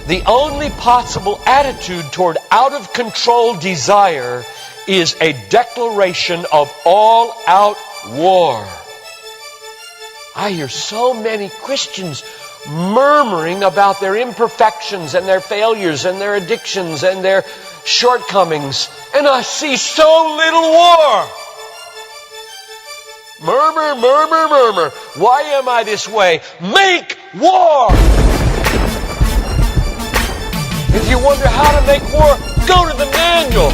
The only possible attitude toward out-of-control desire is a declaration of all-out war. I hear so many Christians murmuring about their imperfections and their failures and their addictions and their shortcomings, and I see so little war. Murmur, murmur, murmur. Why am I this way? Make war! If you wonder how to make war, go to the manual.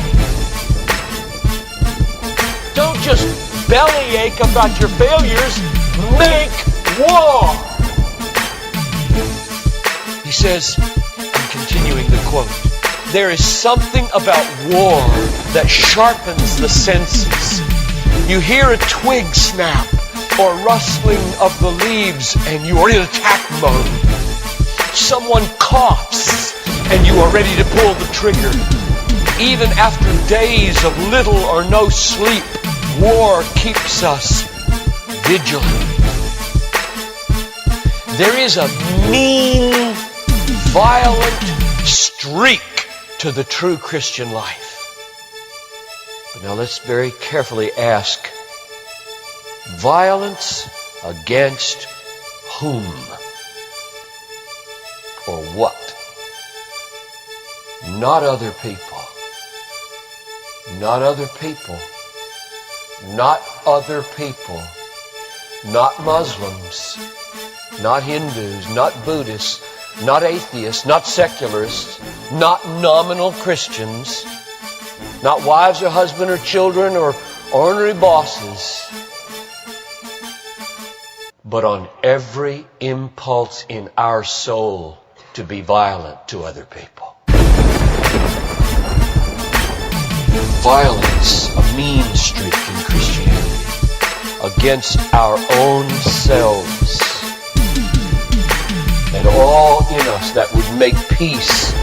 Don't just bellyache about your failures. Make war! He says, I'm continuing the quote, there is something about war that sharpens the senses. You hear a twig snap or rustling of the leaves and you are in attack mode. Someone coughs and you are ready to pull the trigger. Even after days of little or no sleep, war keeps us vigilant. There is a mean, violent streak to the true Christian life. But now let's very carefully ask, violence against whom? Or what? Not other people. Not other people. Not other people. Not Muslims. Not Hindus. Not Buddhists. Not atheists. Not secularists. Not nominal Christians. Not wives or husband or children or ornery bosses. But on every impulse in our soul to be violent to other people. Violence, a mean streak in Christianity, against our own selves. And all in us that would make peace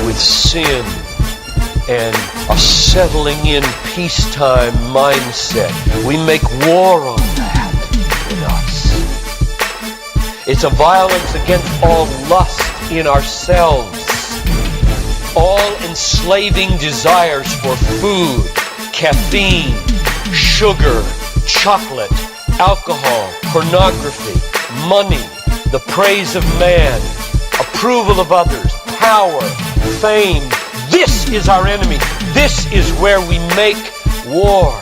with sin and a settling in peacetime mindset. We make war on that in us. It's a violence against all lust in ourselves. All enslaving desires for food, caffeine, sugar, chocolate, alcohol, pornography, money, the praise of man, approval of others, power, fame. This is our enemy. This is where we make war.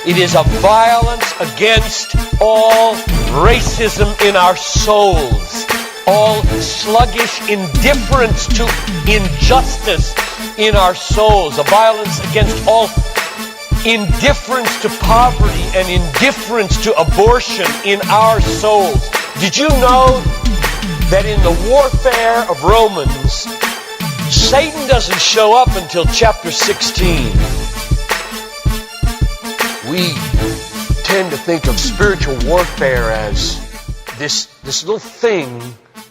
It is a violence against all racism in our souls, all sluggish indifference to injustice in our souls, a violence against all indifference to poverty and indifference to abortion in our souls. Did you know that in the warfare of Romans, Satan doesn't show up until chapter 16. We tend to think of spiritual warfare as this little thing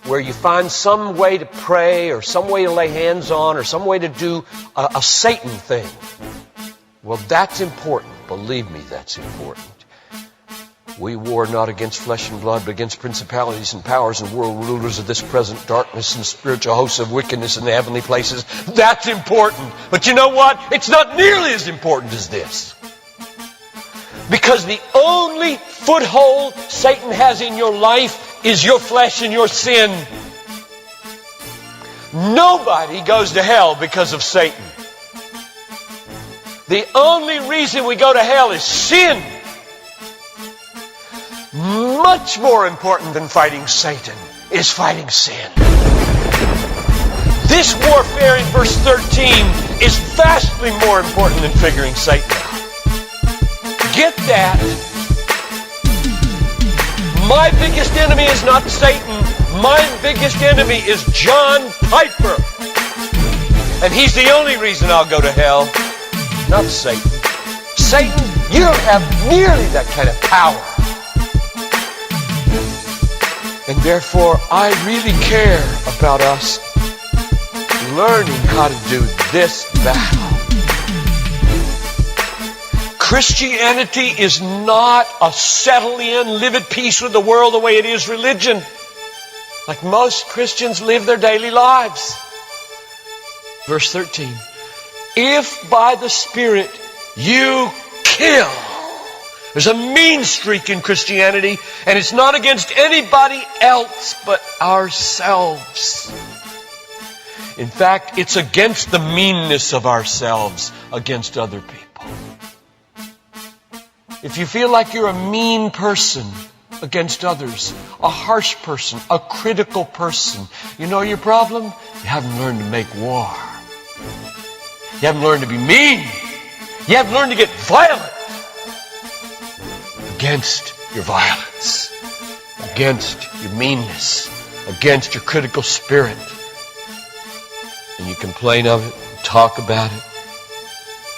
where you find some way to pray or some way to lay hands on or some way to do a Satan thing. Well, that's important. Believe me, that's important. We war not against flesh and blood, but against principalities and powers and world rulers of this present darkness and spiritual hosts of wickedness in the heavenly places. That's important. But you know what? It's not nearly as important as this. Because the only foothold Satan has in your life is your flesh and your sin. Nobody goes to hell because of Satan. The only reason we go to hell is sin. Much more important than fighting Satan is fighting sin. This warfare in verse 13 is vastly more important than figuring Satan out. Get that. My biggest enemy is not Satan. My biggest enemy is John Piper. And he's the only reason I'll go to hell, not Satan. Satan, you don't have nearly that kind of power. And therefore, I really care about us learning how to do this battle. Christianity is not a settle in, live at peace with the world the way it is religion. Like most Christians live their daily lives. Verse 13. If by the Spirit you kill. There's a mean streak in Christianity, and it's not against anybody else but ourselves. In fact, it's against the meanness of ourselves against other people. If you feel like you're a mean person against others, a harsh person, a critical person, you know your problem? You haven't learned to make war. You haven't learned to be mean. You haven't learned to get violent against your violence, against your meanness, against your critical spirit. And you complain of it, talk about it,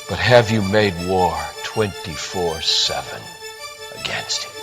but have you made war 24/7 against it?